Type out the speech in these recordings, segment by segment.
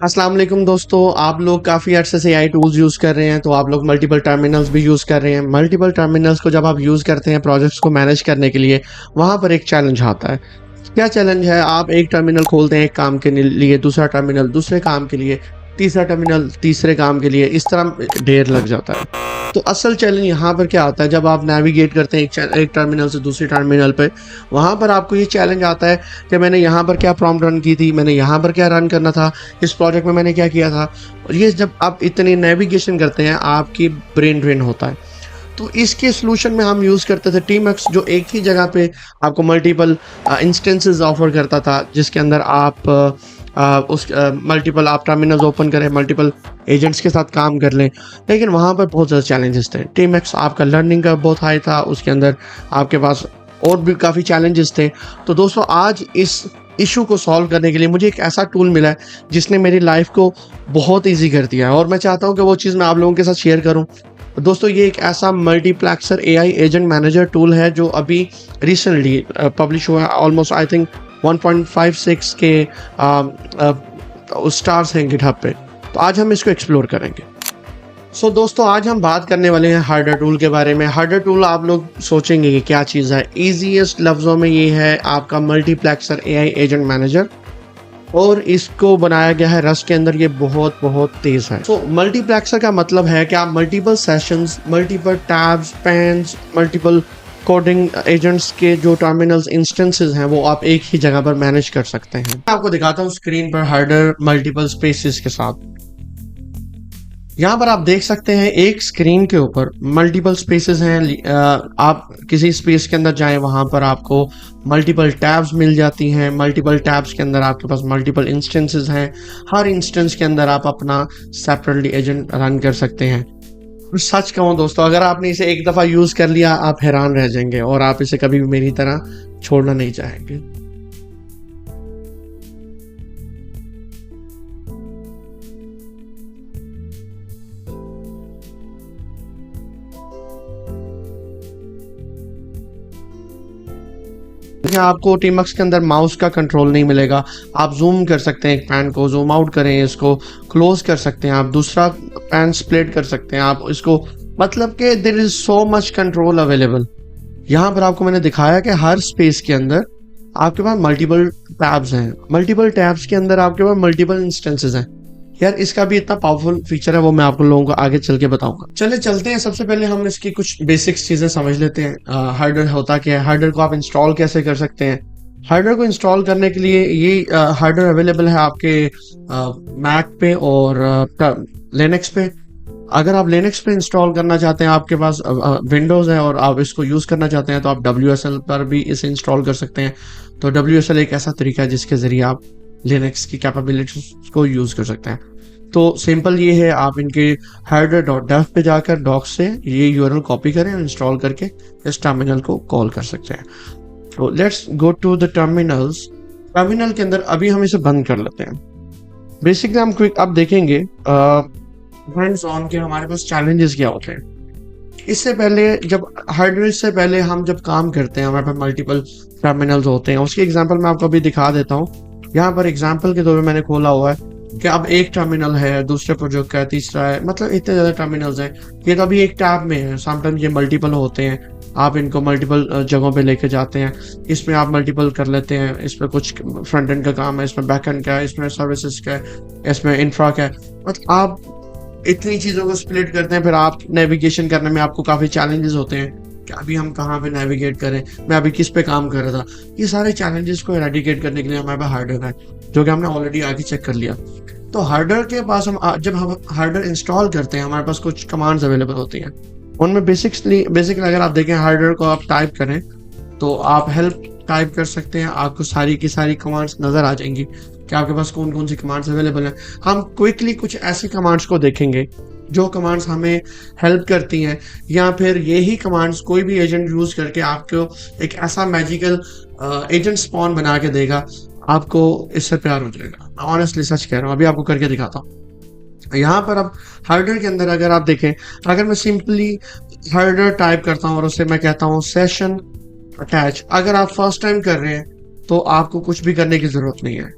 अस्सलाम वालेकुम दोस्तों, आप लोग काफ़ी अर्से से एआई टूल्स यूज़ कर रहे हैं, तो आप लोग मल्टीपल टर्मिनल्स भी यूज़ कर रहे हैं। मल्टीपल टर्मिनल्स को जब आप यूज़ करते हैं प्रोजेक्ट्स को मैनेज करने के लिए, वहाँ पर एक चैलेंज आता है। क्या चैलेंज है? आप एक टर्मिनल खोलते हैं एक काम के लिए, दूसरा टर्मिनल दूसरे काम के लिए, तीसरा टर्मिनल तीसरे काम के लिए, इस तरह ढेर लग जाता है। तो असल चैलेंज यहाँ पर क्या आता है, जब आप नेविगेट करते हैं एक टर्मिनल से दूसरे टर्मिनल पे, वहाँ पर आपको ये चैलेंज आता है कि मैंने यहाँ पर क्या प्रॉम्प्ट रन की थी, मैंने यहाँ पर क्या रन करना था, इस प्रोजेक्ट में मैंने क्या किया था। और ये जब आप इतनी नेविगेशन करते हैं, आपकी ब्रेन ड्रेन होता है। तो इसके सॉल्यूशन में हम यूज़ करते थे टीमैक्स, जो एक ही जगह पे आपको मल्टीपल इंस्टेंसेस ऑफर करता था, जिसके अंदर आप उस मल्टीपल आप टर्मिनल्स ओपन करें, मल्टीपल एजेंट्स के साथ काम कर लें। लेकिन वहाँ पर बहुत ज़्यादा चैलेंजेस थे। टीमैक्स आपका लर्निंग का बहुत हाई था, उसके अंदर आपके पास और भी काफ़ी चैलेंजेस थे। तो दोस्तों, आज इस इशू को सॉल्व करने के लिए मुझे एक ऐसा टूल मिला है जिसने मेरी लाइफ को बहुत ईजी कर दिया है, और मैं चाहता हूँ कि वो चीज़ मैं आप लोगों के साथ शेयर करूँ। दोस्तों, ये एक ऐसा multiplexer AI agent manager tool है जो अभी रिसेंटली पब्लिश हुआ है। ऑलमोस्ट आई थिंक 1.56 के स्टार्स हैं गिटहब पे। तो आज हम इसको एक्सप्लोर करेंगे। सो दोस्तों, आज हम बात करने वाले हैं हार्डर टूल के बारे में। हार्डर टूल आप लोग सोचेंगे कि क्या चीज़ है। ईजीएस्ट लफ्ज़ों में ये है आपका मल्टीप्लेक्सर एआई एजेंट मैनेजर, और इसको बनाया गया है रस्ट के अंदर। ये बहुत बहुत तेज़ है। सो मल्टीप्लेक्सर का मतलब है कि आप multiple sessions, multiple tabs, pans, multiple coding agents के जो टर्मिनल्स इंस्टेंसेस हैं, वो आप एक ही जगह पर मैनेज कर सकते हैं। मैं आपको दिखाता हूँ स्क्रीन पर हार्डर मल्टीपल स्पेसेस के साथ। यहाँ पर आप देख सकते हैं एक स्क्रीन के ऊपर मल्टीपल स्पेसेस हैं। आप किसी स्पेस के अंदर जाएं, वहाँ पर आपको मल्टीपल टैब्स मिल जाती हैं। मल्टीपल टैब्स के अंदर आपके पास मल्टीपल इंस्टेंसेस हैं। हर इंस्टेंस के अंदर आप अपना सेपरेटली एजेंट रन कर सकते हैं। और सच कहूँ दोस्तों, अगर आपने इसे एक दफ़ा यूज़ कर लिया, आप हैरान रह जाएंगे और आप इसे कभी भी मेरी तरह छोड़ना नहीं चाहेंगे। आपको टीमक्स के अंदर माउस का कंट्रोल नहीं मिलेगा। आप जूम कर सकते हैं, एक पैन को जूम आउट करें, इसको क्लोज कर सकते हैं, आप दूसरा पैन स्प्लिट कर सकते हैं, आप इसको, मतलब कि there is so much control available. यहाँ पर आपको मैंने दिखाया कि हर स्पेस के अंदर आपके पास मल्टीपल टैब्स हैं। मल्टीपल टैब्स के अंदर आपके पास मल्टीपल इंस्टेंसेस हैं। यार, इसका भी इतना पावरफुल फीचर है, वो मैं आपको लोगों को आगे चल के बताऊंगा। चले चलते हैं। सबसे पहले हम इसकी कुछ बेसिक्स चीजें समझ लेते हैं। हार्डर होता क्या है, हार्डर को आप इंस्टॉल कैसे कर सकते हैं। हार्डर को इंस्टॉल करने के लिए ये हार्डर अवेलेबल है आपके मैक पे और लिनक्स पे। अगर आप लिनक्स पे इंस्टॉल करना चाहते हैं, आपके पास विंडोज़ है और आप इसको यूज़ करना चाहते हैं, तो आप WSL पर भी इसे इंस्टॉल कर सकते हैं। तो WSL एक ऐसा तरीका है जिसके ज़रिए आप लिनक्स की कैपेबिलिटीज को यूज़ कर सकते हैं। तो सिंपल ये है, आप इनके harder.dev पे जाकर डॉक से ये यूआरएल कॉपी करें और इंस्टॉल करके इस टर्मिनल को कॉल कर सकते हैं। तो let's go to the terminals. Terminal के अंदर अभी हम इसे बंद कर लेते हैं। बेसिकली हम क्विक अब देखेंगे हैंड्स ऑन के हमारे पास चैलेंजेस क्या होते हैं। इससे पहले, जब हार्डवेयर से पहले हम जब काम करते हैं, हमारे पास मल्टीपल टर्मिनल्स होते हैं। उसकी एग्जांपल मैं आपको अभी दिखा देता हूँ। यहाँ पर एग्जांपल के तौर पे मैंने खोला हुआ है कि अब एक टर्मिनल है, दूसरे प्रोजेक्ट का है, तीसरा है, मतलब इतने ज़्यादा टर्मिनल्स हैं। ये तो अभी एक टैब में है। समटाइम्स ये मल्टीपल होते हैं, आप इनको मल्टीपल जगहों पे लेके जाते हैं। इसमें आप मल्टीपल कर लेते हैं। इसमें कुछ फ्रंट एंड का काम है, इसमें बैक एंड का है, इसमें सर्विसेज का है, इसमें इंफ्रा का है। मतलब आप इतनी चीज़ों को स्प्लिट करते हैं, फिर आप नेविगेशन करने में आपको काफ़ी चैलेंजेस होते हैं कि अभी हम कहाँ पे नेविगेट करें, मैं अभी किस पे काम कर रहा था। ये सारे चैलेंजेस को एराडिकेट करने के लिए हमारे पास हार्डर है, जो कि हमने ऑलरेडी आगे चेक कर लिया। तो हार्डर के पास जब हम हार्डर इंस्टॉल करते हैं, हमारे पास कुछ कमांड्स अवेलेबल होती हैं। उनमें बेसिकली अगर आप देखें, हार्डर को आप टाइप करें तो आप हेल्प टाइप कर सकते हैं, आपको सारी की सारी कमांड्स नज़र आ जाएंगी कि आपके पास कौन कौन सी कमांड्स अवेलेबल हैं। हम क्विकली कुछ ऐसी कमांड्स को देखेंगे जो कमांड्स हमें हेल्प करती हैं, या फिर यही कमांड्स कोई भी एजेंट यूज़ करके आपको एक ऐसा मैजिकल एजेंट स्पॉन बना के देगा, आपको इससे प्यार हो जाएगा। ऑनेस्टली सच कह रहा हूँ, अभी आपको करके दिखाता हूँ। यहाँ पर अब हार्डर के अंदर अगर आप देखें, अगर मैं सिंपली हार्डर टाइप करता हूँ और उससे मैं कहता हूँ सेशन अटैच, अगर आप फर्स्ट टाइम कर रहे हैं तो आपको कुछ भी करने की ज़रूरत नहीं है।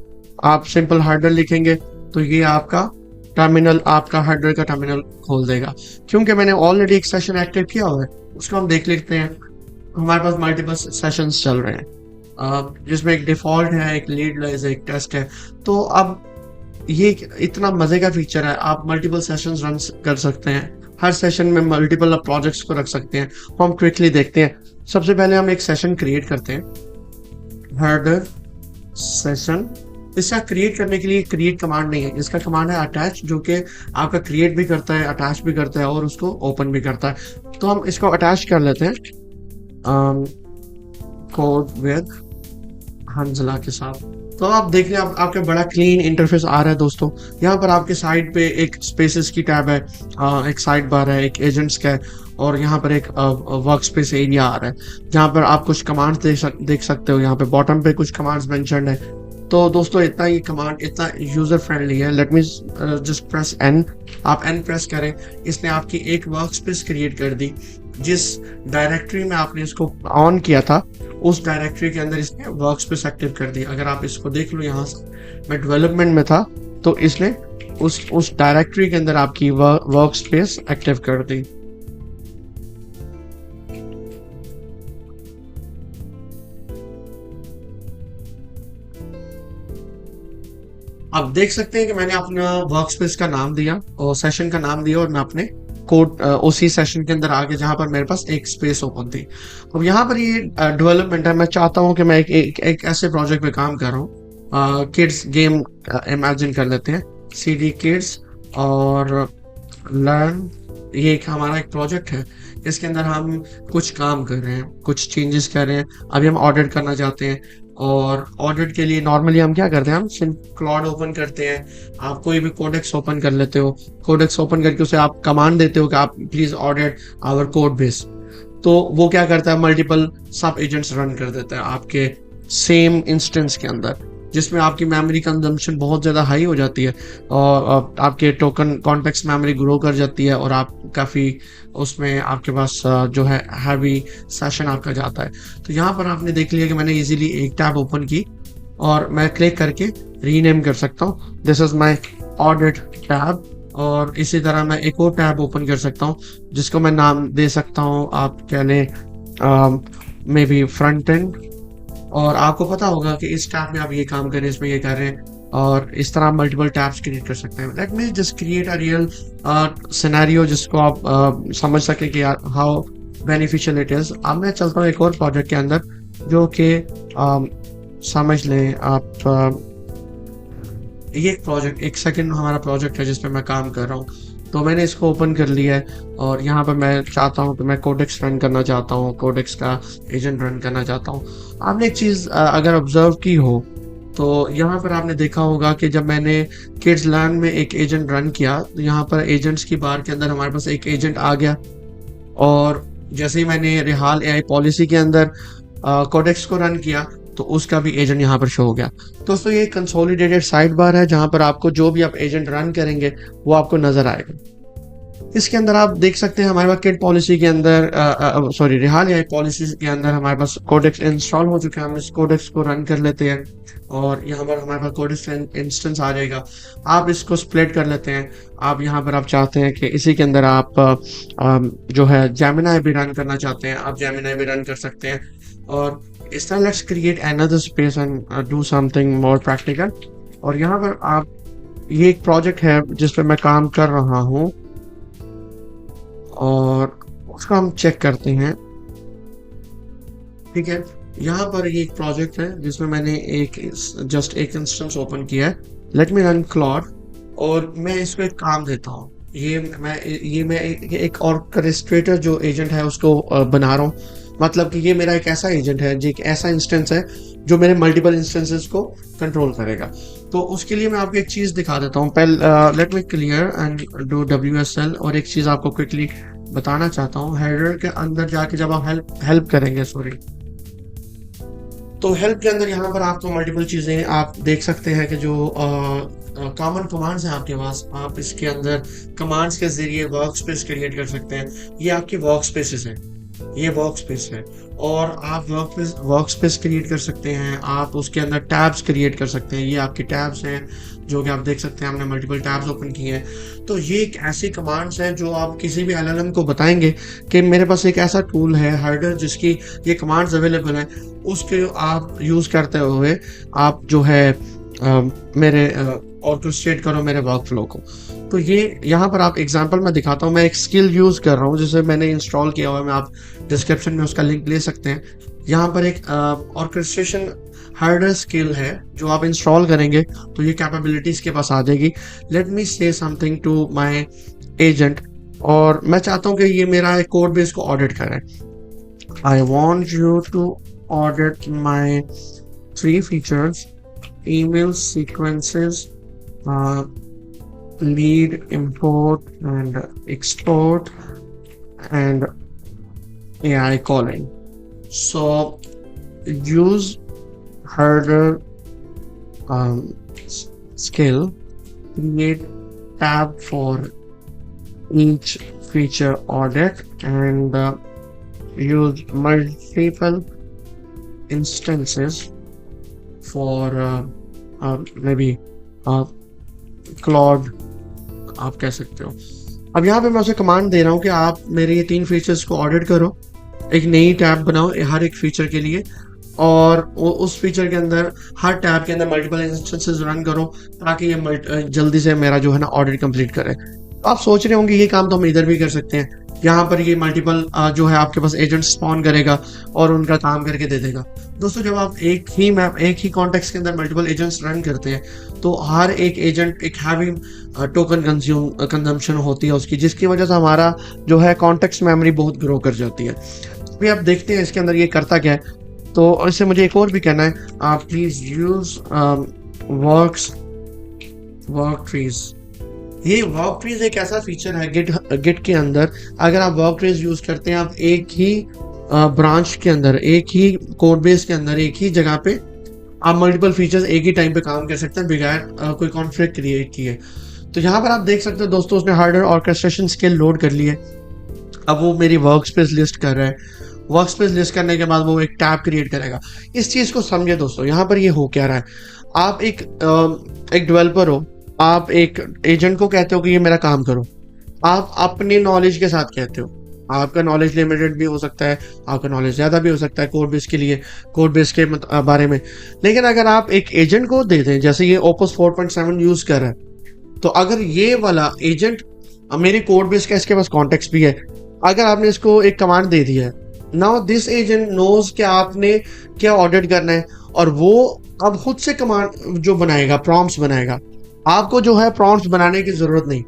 आप सिंपल हार्डर लिखेंगे, तो ये आपका टर्मिनल, आपका हेडर का टर्मिनल खोल देगा। क्योंकि मैंने ऑलरेडी एक सेशन एक्टिव किया हुआ है, उसको हम देख लेते हैं। हमारे पास मल्टीपल सेशंस चल रहे हैं, जिसमें एक डिफॉल्ट है, एक लीड लाइज है, एक टेस्ट है। तो अब ये इतना मजे का फीचर है, आप मल्टीपल सेशंस रन कर सकते हैं, हर सेशन में मल्टीपल प्रोजेक्ट्स को रख सकते हैं। तो हम क्विकली देखते हैं। सबसे पहले हम एक सेशन क्रिएट करते हैं, हेडर सेशन। इसका क्रिएट करने के लिए क्रिएट कमांड नहीं है, इसका कमांड है अटैच, जो कि आपका क्रिएट भी करता है, अटैच भी करता है और उसको ओपन भी करता है। तो हम इसको अटैच कर लेते हैं कोड विद हंजला के साथ। तो आप देख रहे हैं आपके बड़ा क्लीन इंटरफेस आ रहा है दोस्तों। यहाँ पर आपके साइड पे एक स्पेसेस की टैब है, एक साइड बार है, एक एजेंट्स का है, और यहाँ पर एक वर्क स्पेस एरिया आ रहा है जहाँ पर आप कुछ कमांड्स देख सकते हो। यहाँ पे बॉटम पे कुछ कमांड्स मेंशन्ड है। तो दोस्तों इतना ये कमांड इतना यूजर फ्रेंडली है। Let me just press N. आप एन प्रेस करें, इसने आपकी एक वर्क स्पेस क्रिएट कर दी। जिस डायरेक्टरी में आपने इसको ऑन किया था, उस डायरेक्टरी के अंदर इसने वर्क स्पेस एक्टिव कर दी। अगर आप इसको देख लो, यहाँ से मैं डेवलपमेंट में था, तो इसने उस डायरेक्टरी के अंदर आपकी वर्क स्पेस एक्टिव कर दी। आप देख सकते हैं कि मैंने अपना वर्क स्पेस का नाम दिया और सेशन का नाम दिया, और मैं अपने कोड उसी सेशन के अंदर आगे जहां पर मेरे पास एक स्पेस ओपन थी। अब यहाँ पर ये डेवलपमेंट है। मैं चाहता हूँ कि मैं एक ऐसे प्रोजेक्ट पे काम कर रहा हूँ, किड्स गेम इमेजिन कर लेते हैं, CD किड्स और लर्न। ये एक हमारा एक प्रोजेक्ट है, इसके अंदर हम कुछ काम कर रहे हैं, कुछ चेंजेस कर रहे हैं। अभी हम ऑडिट करना चाहते हैं, और ऑडिट के लिए नॉर्मली हम क्या करते हैं, हम सिर्फ क्लॉड ओपन करते हैं। आप कोई भी कोडेक्स ओपन कर लेते हो, कोडेक्स ओपन करके उसे आप कमांड देते हो कि आप please audit our code base. तो वो क्या करता है, मल्टीपल सब एजेंट्स रन कर देता है आपके सेम इंस्टेंस के अंदर, जिसमें आपकी मेमोरी कंजम्पशन बहुत ज़्यादा हाई हो जाती है, और आपके टोकन कॉन्टेक्स्ट मेमोरी ग्रो कर जाती है, और आप काफ़ी उसमें आपके पास जो है हैवी सेशन आपका जाता है। तो यहाँ पर आपने देख लिया कि मैंने इजीली एक टैब ओपन की, और मैं क्लिक करके रीनेम कर सकता हूँ, this is my audit tab. और इसी तरह मैं एक और टैब ओपन कर सकता हूँ, जिसको मैं नाम दे सकता हूँ, आप कह लें मे बी फ्रंट एंड। और आपको पता होगा कि इस टैब में आप ये काम करें, इसमें ये कर रहे हैं, और इस तरह आप मल्टीपल टैब्स क्रिएट कर सकते हैं। Late me just create a real scenario जिसको आप समझ सके कि हाउ बेनिफिशियल इट इज। अब मैं चलता हूँ एक और प्रोजेक्ट के अंदर, जो कि समझ लें आप, ये एक प्रोजेक्ट, एक सेकंड हमारा प्रोजेक्ट है जिसपे मैं काम कर रहा हूँ। तो मैंने इसको ओपन कर लिया है, और यहाँ पर मैं चाहता हूँ कि मैं कोडेक्स रन करना चाहता हूँ, कोडेक्स का एजेंट रन करना चाहता हूँ। आपने एक चीज़ अगर ऑब्जर्व की हो, तो यहाँ पर आपने देखा होगा कि जब मैंने किड्स लर्न में एक एजेंट रन किया, तो यहाँ पर एजेंट्स की बार के अंदर हमारे पास एक एजेंट आ गया, और जैसे ही मैंने रिहाल AI पॉलिसी के अंदर कोडेक्स को रन किया, तो उसका भी एजेंट यहाँ पर शो हो गया। दोस्तों ये कंसोलिडेटेड साइड बार है, जहाँ पर आपको जो भी आप एजेंट रन करेंगे वो आपको नजर आएगा। इसके अंदर आप देख सकते हैं हमारे पास किड पॉलिसी के अंदर सॉरी रिहाल AI पॉलिसी के अंदर हमारे पास कोडेक्स इंस्टॉल हो चुके हैं। हम इस कोडेक्स को रन कर लेते हैं, और यहाँ पर हमारे पास कोडेक्स इंस्टेंस आ जाएगा। आप इसको स्प्लिट कर लेते हैं। आप यहाँ पर आप चाहते हैं कि इसी के अंदर आप जो है जेमिनी भी रन करना चाहते हैं, आप जेमिनी भी रन कर सकते हैं। और इस तरह let's create another space and do something more practical. और यहाँ पर आप, ये एक प्रोजेक्ट है जिस पे मैं काम कर रहा हूँ, और उसको हम चेक करते हैं। ठीक है, यहाँ पर ये एक प्रोजेक्ट है जिसमें मैंने जस्ट एक इंस्टेंस ओपन किया है। लेट मी रन क्लॉड, और मैं इसको एक काम देता हूँ। ये मैं एक ऑर्केस्ट्रेटर जो एजेंट है उसको बना रहा हूँ। मतलब कि ये मेरा एक ऐसा एजेंट है, जो एक ऐसा इंस्टेंस है जो मेरे मल्टीपल इंस्टेंसेस को कंट्रोल करेगा। तो उसके लिए मैं आपको एक चीज दिखा देता हूँ। पहले let me clear and do WSL। और एक चीज आपको क्विकली बताना चाहता हूँ, हेडर के अंदर जाके जब आप हेल्प करेंगे, सॉरी, तो हेल्प के अंदर यहाँ पर आपको मल्टीपल चीजें आप देख सकते हैं कि जो कॉमन कमांड्स हैं आपके पास, आप इसके अंदर कमांड्स के जरिए वर्क स्पेस क्रिएट कर सकते हैं। ये आपकी वर्क स्पेसेस हैं। ये वर्क स्पेस है। और आप वर्क स्पेस क्रिएट कर सकते हैं, आप उसके अंदर टैब्स क्रिएट कर सकते हैं। ये आपके टैब्स हैं जो कि आप देख सकते हैं, हमने मल्टीपल टैब्स ओपन किए हैं। तो ये एक ऐसी कमांड्स हैं जो आप किसी भी एलएलएम को बताएंगे कि मेरे पास एक ऐसा टूल है हार्डर जिसकी ये कमांड्स अवेलेबल हैं, उसके आप यूज़ करते हुए आप जो है मेरे ऑर्केस्ट्रेट करो मेरे वर्क फ्लो को। तो ये यहाँ पर आप एग्जांपल मैं दिखाता हूँ, मैं एक स्किल यूज़ कर रहा हूँ जिसे मैंने इंस्टॉल किया हुआ है, मैं आप डिस्क्रिप्शन में उसका लिंक ले सकते हैं। यहाँ पर एक ऑर्केस्ट्रेशन हार्डर स्किल है जो आप इंस्टॉल करेंगे तो ये कैपेबिलिटीज के पास आ जाएगी। लेट मी से समथिंग टू माय एजेंट, और मैं चाहता हूँ कि ये मेरा एक कोड बेस को ऑडिट करे। I want you to audit my 3 features: email sequences, lead import and export, and AI calling. So use harder skill, create tab for each feature audit, and use multiple instances for maybe Claude आप कह सकते हो। अब यहाँ पे मैं उसे command दे रहा हूँ कि आप मेरे ये 3 फीचर्स को ऑडिट करो, एक नई टैब बनाओ हर एक फीचर के लिए, और उस फीचर के अंदर हर टैब के अंदर मल्टीपल इंस्टेंसेस रन करो ताकि ये जल्दी से मेरा जो है ना ऑडिट कंप्लीट करे। तो आप सोच रहे होंगे ये काम तो हम इधर भी कर सकते हैं, यहाँ पर ये मल्टीपल जो है आपके पास एजेंट स्पॉन करेगा और उनका काम करके दे देगा। दोस्तों जब आप एक ही कॉन्टेक्स्ट के अंदर मल्टीपल एजेंट्स रन करते हैं तो हर एक एजेंट एक हैवी टोकन कंजम्पशन होती है उसकी, जिसकी वजह से हमारा जो है कॉन्टेक्स्ट मेमोरी बहुत ग्रो कर जाती है। अभी आप देखते हैं इसके अंदर ये करता क्या है। तो इससे मुझे एक और भी कहना है, आप प्लीज यूज वर्क ट्रीज। ये वर्क ट्रीज एक ऐसा फीचर है गिट के अंदर, अगर आप वर्क ट्रीज यूज करते हैं आप एक ही ब्रांच के अंदर, एक ही कोड बेस के अंदर, एक ही जगह पे आप मल्टीपल फीचर्स एक ही टाइम पे काम कर सकते हैं बगैर कोई कॉन्फ्लिक्ट क्रिएट किए। तो यहाँ पर आप देख सकते हो दोस्तों उसने हार्डर ऑर्केस्ट्रेशन स्किल लोड कर ली है। अब वो मेरी वर्क स्पेस लिस्ट कर रहा है, वर्क स्पेस लिस्ट करने के बाद वो एक टैब क्रिएट करेगा। इस चीज को समझे दोस्तों, यहाँ पर ये हो क्या रहा है। आप एक डेवलपर हो, आप एक एजेंट को कहते हो कि ये मेरा काम करो, आप अपनी नॉलेज के साथ कहते हो। आपका नॉलेज लिमिटेड भी हो सकता है, आपका नॉलेज ज़्यादा भी हो सकता है कोड बेस के लिए, कोड बेस के बारे में। लेकिन अगर आप एक एजेंट को दे दें, जैसे ये ओपस 4.7 यूज़ कर रहा है, तो अगर ये वाला एजेंट मेरे कोड बेस का इसके पास कॉन्टेक्स्ट भी है, अगर आपने इसको एक कमांड दे दिया है, नाउ दिस एजेंट नोज कि आपने क्या ऑडिट करना है, और वो अब खुद से कमांड जो बनाएगा, प्रॉम्प्ट्स बनाएगा। आपको जो है प्रॉम्प्ट्स बनाने की जरूरत नहीं,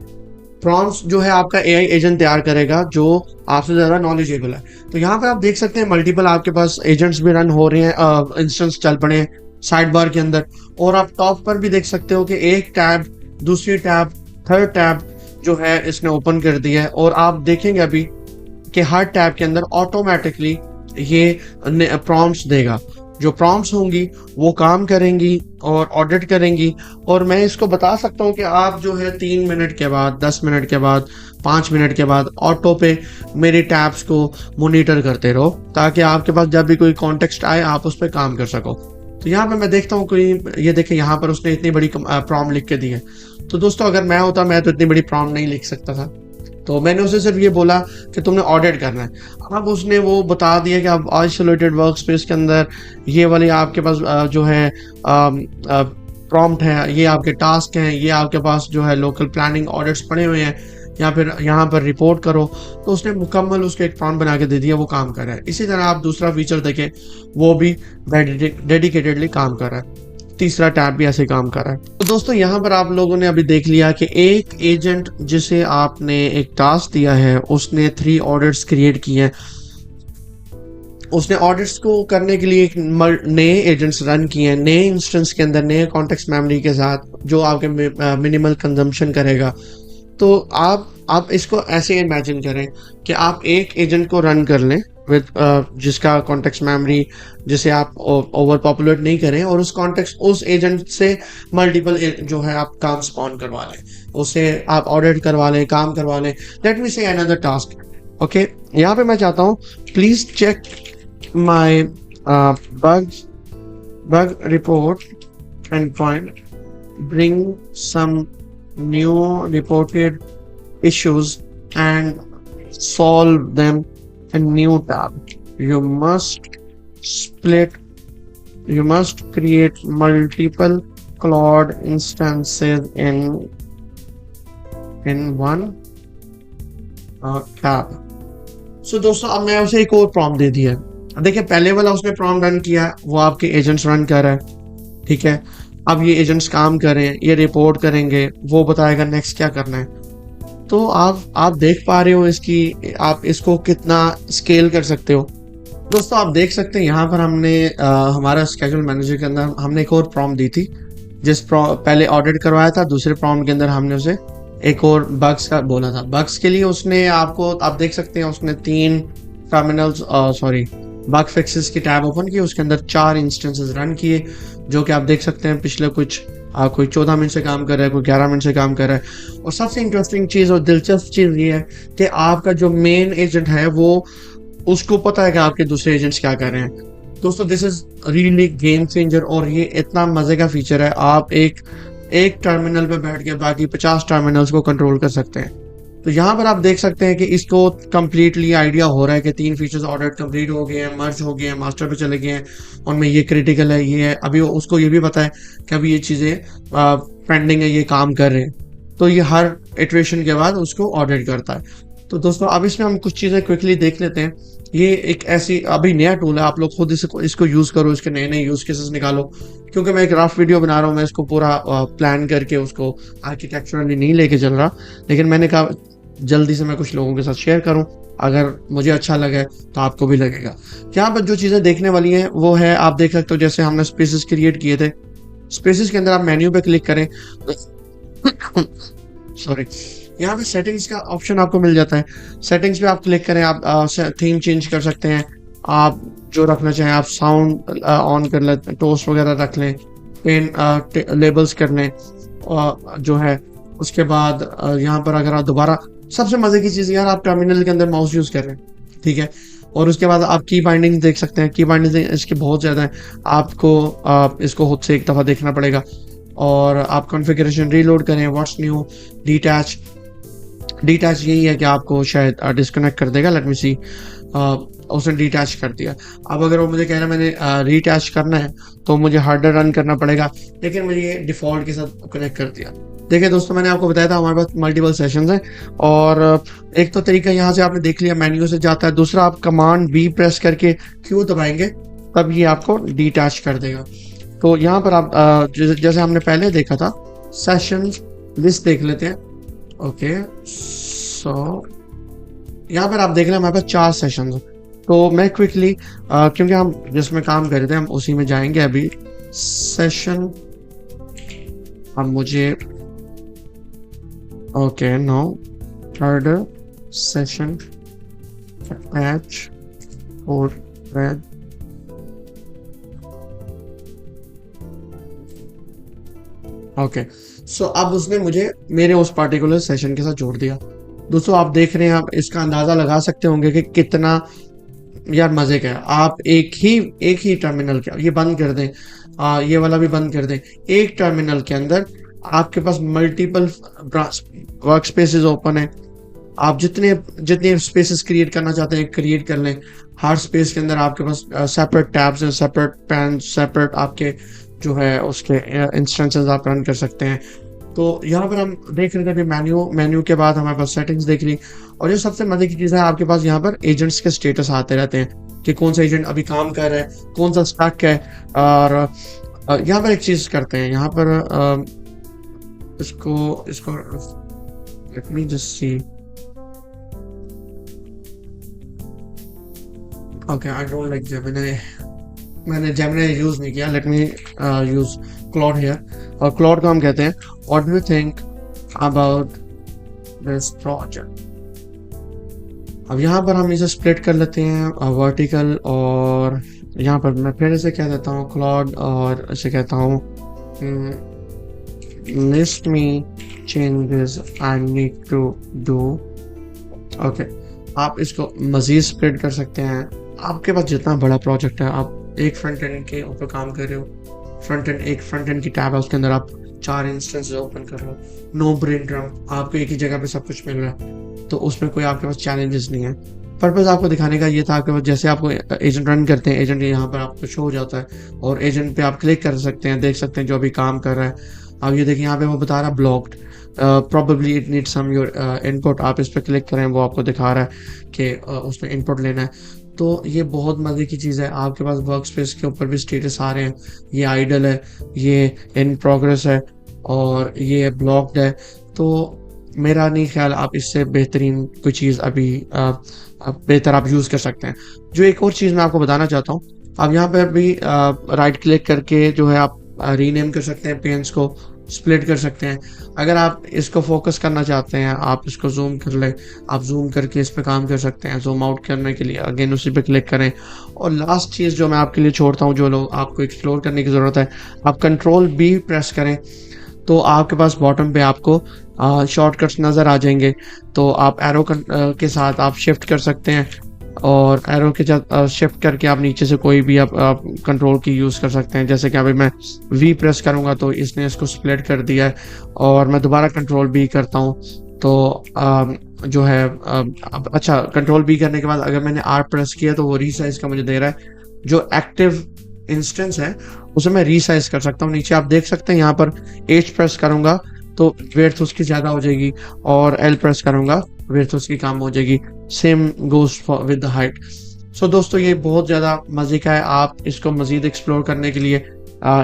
प्रॉम्प्ट्स जो है आपका एआई एजेंट तैयार करेगा जो आपसे ज़्यादा नॉलेजेबल है। तो यहाँ पर आप देख सकते हैं मल्टीपल आपके पास एजेंट्स भी रन हो रहे हैं, इंस्टेंस चल पड़े हैं साइड बार के अंदर, और आप टॉप पर भी देख सकते हो कि एक टैब, दूसरी टैब, थर्ड टैब जो है इसने ओपन कर दिया है। और आप देखेंगे अभी कि हर टैब के अंदर ऑटोमेटिकली ये प्रॉम्प्ट्स देगा, जो प्रॉम्प्ट्स होंगी वो काम करेंगी और ऑडिट करेंगी। और मैं इसको बता सकता हूँ कि आप जो है 3 मिनट के बाद, 10 मिनट के बाद, 5 मिनट के बाद ऑटो पे मेरे टैब्स को मोनिटर करते रहो, ताकि आपके पास जब भी कोई कॉन्टेक्स्ट आए आप उस पर काम कर सको। तो यहाँ पे मैं देखता हूँ कोई, ये देखें यहाँ पर उसने इतनी बड़ी प्रॉम्प्ट लिख के दी है। तो दोस्तों अगर मैं होता, मैं तो इतनी बड़ी प्रॉम्प्ट नहीं लिख सकता था, तो मैंने उसे सिर्फ ये बोला कि तुमने ऑडिट करना है। अब उसने वो बता दिया कि आप आइसोलेटेड वर्क स्पेस के अंदर ये वाली आपके पास जो है प्रॉम्प्ट है, ये आपके टास्क हैं, ये आपके पास जो है लोकल प्लानिंग ऑडिट्स पड़े हुए हैं, या फिर यहाँ पर रिपोर्ट करो। तो उसने मुकम्मल उसको एक प्रॉम्प्ट बना के दे दिया, वो काम कर रहा है। इसी तरह आप दूसरा फीचर देखें, वो भी डेडिकेटेडली काम कर रहा है, तीसरा टैब भी ऐसे काम कर रहा है। तो दोस्तों यहाँ पर आप लोगों ने अभी देख लिया कि एक एजेंट जिसे आपने एक टास्क दिया है उसने 3 ऑडिट्स क्रिएट किए हैं। उसने ऑडिट्स को करने के लिए एक नए एजेंट्स रन किए हैं, नए इंस्टेंस के अंदर, नए कॉन्टेक्स्ट मेमोरी के साथ, जो आपके मिनिमल कंजम्पशन करेगा। तो आप इसको ऐसे इमेजिन करें कि आप एक एजेंट को रन कर लें विद जिसका कॉन्टेक्स्ट मेमोरी, जिसे आप ओवर पॉपुलेट नहीं करें, और उस एजेंट से मल्टीपल जो है आप काम स्पॉन करवा लें, उससे आप ऑडिट करवा लें, काम करवा लें। लेट मी से अनदर टास्क, ओके, यहाँ पे मैं चाहता हूँ please check my bug report and point, bring some new reported issues and solve them in new tab. You must split, you must create multiple Claude instances in one tab. सो दोस्तों अब मैं उसे एक और प्रॉम्प्ट दे दिया है। देखिए पहले वाला उसने प्रॉम्प्ट रन किया है, वो आपके एजेंट्स रन कर रहा है, ठीक है। अब ये एजेंट्स काम कर रहे हैं, ये रिपोर्ट करेंगे, वो बताएगा नेक्स्ट क्या करना है। तो आप देख पा रहे हो इसकी, आप इसको कितना स्केल कर सकते हो। दोस्तों आप देख सकते हैं यहाँ पर हमने हमारा स्केड्यूल मैनेजर के अंदर हमने एक और प्रॉम्प्ट दी थी, पहले ऑडिट करवाया था, दूसरे प्रॉम्प्ट के अंदर हमने उसे एक और बग्स का बोला था। बग्स के लिए उसने आपको, आप देख सकते हैं उसने 3 टर्मिनल्स बग फिक्सेस की टैब ओपन की, उसके अंदर 4 इंस्टेंसेस रन किए, जो कि आप देख सकते हैं पिछले कोई 14 मिनट से काम कर रहा है, कोई 11 मिनट से काम कर रहा है। और सबसे इंटरेस्टिंग चीज़ और दिलचस्प चीज़ ये है कि आपका जो मेन एजेंट है वो उसको पता है कि आपके दूसरे एजेंट्स क्या कर रहे हैं। दोस्तों this is really game changer, और ये इतना मजे का फीचर है। आप एक टर्मिनल पे बैठ के बाकी 50 टर्मिनल्स को कंट्रोल कर सकते हैं। तो यहाँ पर आप देख सकते हैं कि इसको कंप्लीटली आइडिया हो रहा है कि 3 फीचर्स ऑडिट कंप्लीट हो गए हैं, मर्ज हो गए हैं, मास्टर पे चले गए हैं, उनमें ये क्रिटिकल है, ये है। अभी उसको ये भी पता है कि अभी ये चीज़ें पेंडिंग है, ये काम कर रहे हैं। तो ये हर इटरेशन के बाद उसको ऑडिट करता है। तो दोस्तों अब इसमें हम कुछ चीज़ें क्विकली देख लेते हैं। ये एक ऐसी अभी नया टूल है, आप लोग खुद इसको यूज़ करो, इसके नए नए यूज़ केसेस निकालो। क्योंकि मैं एक रफ वीडियो बना रहा हूँ, मैं इसको पूरा प्लान करके उसको आर्किटेक्चरली नहीं लेके चल रहा, लेकिन मैंने कहा जल्दी से मैं कुछ लोगों के साथ शेयर करूं, अगर मुझे अच्छा लगे तो आपको भी लगेगा। यहाँ पर जो चीज़ें देखने वाली हैं वो है, आप देख सकते हो जैसे हमने स्पेसेस क्रिएट किए थे, स्पेसेस के अंदर आप मेन्यू पे क्लिक करें सॉरी, यहाँ पे सेटिंग्स का ऑप्शन आपको मिल जाता है। सेटिंग्स पे आप क्लिक करें, आप थीम चेंज कर सकते हैं, आप जो रखना चाहें, आप साउंड ऑन कर लें, टोस्ट वगैरह रख लें, पेन लेबल्स कर लें, जो है उसके बाद यहाँ पर अगर आप दोबारा, सबसे मजे की चीज यार, आप टर्मिनल के अंदर माउस यूज कर रहे हैं, ठीक है। और उसके बाद आप की बाइंडिंग देख सकते हैं, की बाइंडिंग इसकी बहुत ज्यादा है, आपको इसको खुद से एक दफा देखना पड़ेगा। और आप कॉन्फ़िगरेशन रीलोड करें, व्हाट्स न्यू, डिटैच यही है कि आपको शायद डिस्कनेक्ट कर देगा। लेट मी सी, उसने डिटैच कर दिया। अब अगर वो मुझे कह रहा है मैंने रिटैच करना है तो मुझे हार्डर रन करना पड़ेगा, लेकिन मुझे ये डिफॉल्ट के साथ कनेक्ट कर दिया। देखिए दोस्तों मैंने आपको बताया था हमारे पास मल्टीपल सेशंस हैं, और एक तो तरीका यहाँ से आपने देख लिया, मेन्यू से जाता है। दूसरा आप कमांड बी प्रेस करके क्यू दबाएंगे तब ये आपको डिटैच कर देगा। तो यहाँ पर आप जैसे हमने पहले देखा था, सेशन लिस्ट देख लेते हैं। ओके सो यहाँ पर आप देख रहे हैं हमारे पास 4 सेशन। तो मैं क्विकली क्योंकि हम जिसमें काम कर रहे थे हम उसी में जाएंगे अभी। सेशन, अब मुझे okay no, third session patch और थ्रेड, ओके सो अब उसने मुझे मेरे उस पार्टिकुलर सेशन के साथ जोड़ दिया। दोस्तों आप देख रहे हैं, आप इसका अंदाजा लगा सकते होंगे कि कितना यार मजे का है। आप एक ही टर्मिनल के, ये बंद कर दें, ये वाला भी बंद कर दें, एक टर्मिनल के अंदर आपके पास मल्टीपल वर्क स्पेसेस ओपन है। आप जितने स्पेसेस क्रिएट करना चाहते हैं क्रिएट कर लें। हर स्पेस के अंदर आपके पास सेपरेट टैब्स हैं, सेपरेट पैन, सेपरेट आपके जो है उसके इंस्टेंसेस आप रन कर सकते हैं। तो यहाँ पर हम देख रहे थे कि मेन्यू के बाद हमारे पास सेटिंग्स देख ली, और जो सबसे मजे की चीज़ है आपके पास यहाँ पर एजेंट्स के स्टेटस आते रहते हैं कि कौन सा एजेंट अभी काम कर रहा है, कौन सा स्टक है। और यहाँ पर एक चीज़ करते हैं, यहाँ पर इसको late me just see, okay I don't like Gemini, मैंने जेमिनी यूज नहीं किया, let me use Claude here. और क्लॉड को हम कहते हैं what do you think about this project. अब यहाँ पर हम इसे स्प्लिट कर लेते हैं वर्टिकल, और यहाँ पर मैं फिर इसे कह देता हूँ क्लॉड, और इसे कहता हूँ list me changes I need to do. Okay आप इसको मज़ीद स्प्लिट कर सकते हैं। आपके पास जितना बड़ा प्रोजेक्ट है, आप एक फ्रंट एंड के ऊपर काम कर रहे हो, एक फ्रंट एंड की टैब है, उसके अंदर आप 4 इंस्टेंस ओपन कर रहे हो, नो ब्रेन ड्रम, आपको एक ही जगह पे सब कुछ मिल रहा है, तो उसमें कोई आपके पास चैलेंजेस नहीं है। पर्पज़ आपको दिखाने का ये था कि जैसे आपको एजेंट रन करते हैं, एजेंट यहाँ पर आपको शो हो जाता है और एजेंट पे आप क्लिक कर सकते हैं, देख सकते हैं जो अभी काम कर रहा है। अब ये देखिए यहाँ पे वो बता रहा है blocked, probably it need some your input. आप इस पर क्लिक करें, वो आपको दिखा रहा है कि उसमें इनपुट लेना है। तो ये बहुत मज़े की चीज़ है। आपके पास वर्क स्पेस के ऊपर भी स्टेटस आ रहे हैं, ये आइडल है, ये इन प्रोग्रेस है और ये ब्लॉक्ड है। तो मेरा नहीं ख्याल आप इससे बेहतरीन कोई चीज़ अभी बेहतर आप यूज़ कर सकते हैं। जो एक और चीज़ मैं आपको बताना चाहता हूँ, आप यहाँ पर भी राइट क्लिक करके जो है आप रीनेम कर सकते हैं, पेन्स को स्प्लिट कर सकते हैं। अगर आप इसको फोकस करना चाहते हैं, आप इसको जूम कर ले, आप जूम करके इस पे काम कर सकते हैं। जूम आउट करने के लिए अगेन उसी पे क्लिक करें। और लास्ट चीज़ जो मैं आपके लिए छोड़ता हूँ, जो लोग आपको एक्सप्लोर करने की ज़रूरत है, आप कंट्रोल बी प्रेस करें तो आपके पास बॉटम पे आपको शॉर्टकट्स नज़र आ जाएंगे। तो आप एरो के साथ आप शिफ्ट कर सकते हैं और एरो के साथ शिफ्ट करके आप नीचे से कोई भी आप कंट्रोल की यूज़ कर सकते हैं। जैसे कि अभी मैं वी प्रेस करूँगा तो इसने इसको स्प्लिट कर दिया है, और मैं दोबारा कंट्रोल बी करता हूँ तो जो है अच्छा, कंट्रोल बी करने के बाद अगर मैंने आर प्रेस किया तो वो रीसाइज का मुझे दे रहा है। जो एक्टिव इंस्टेंस है उसे मैं रीसाइज कर सकता हूँ। नीचे आप देख सकते हैं यहाँ पर एच प्रेस करूँगा तो वेड्थ उसकी ज़्यादा हो जाएगी, और एल प्रेस करूँगा वेड्थ उसकी कम हो जाएगी। Same goes with the height. So दोस्तों, ये बहुत ज़्यादा मज़े का है। आप इसको मज़ीद एक्सप्लोर करने के लिए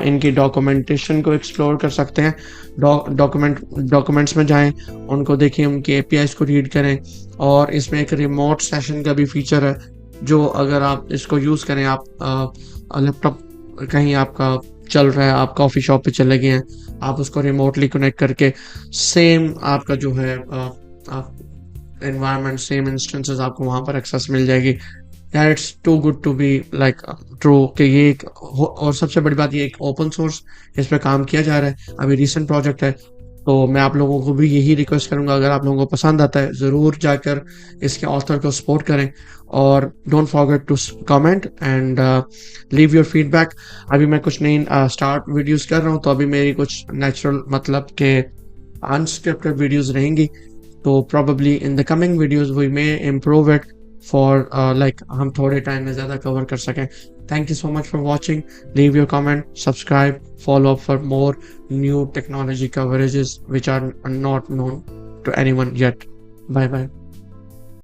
इनकी डॉक्यूमेंटेशन को एक्सप्लोर कर सकते हैं। डॉक्यूमेंट्स में जाएं, उनको देखें, उनके APIs को रीड करें। और इसमें एक रिमोट सेशन का भी फीचर है, जो अगर आप इसको यूज़ करें, आप लैपटॉप कहीं आपका चल रहा है, आप कॉफ़ी शॉप पे चले गए हैं, आप उसको रिमोटली कनेक्ट करके सेम आपका जो है एनवायरनमेंट, सेम इंस्टेंसेस आपको वहाँ पर एक्सेस मिल जाएगी। यार, it's too good to be like true कि ये एक और सबसे बड़ी बात, ये एक ओपन सोर्स इस पे काम किया जा रहा है, अभी रिसेंट प्रोजेक्ट है। तो मैं आप लोगों को भी यही रिक्वेस्ट करूंगा, अगर आप लोगों को पसंद आता है ज़रूर जाकर इसके ऑथर को सपोर्ट करें, और don't forget to comment and leave your feedback. अभी मैं कुछ नई स्टार्ट वीडियोस कर रहा हूँ, तो अभी मेरी कुछ नेचुरल मतलब के अनस्क्रिप्टेड वीडियोस रहेंगी। तो probably in the coming videos we may improve it for like हम थोड़े टाइम में ज़्यादा कवर कर सकें। Thank you so much for watching. Leave your comment, subscribe, follow up for more new technology coverages which are not known to anyone yet. Bye bye.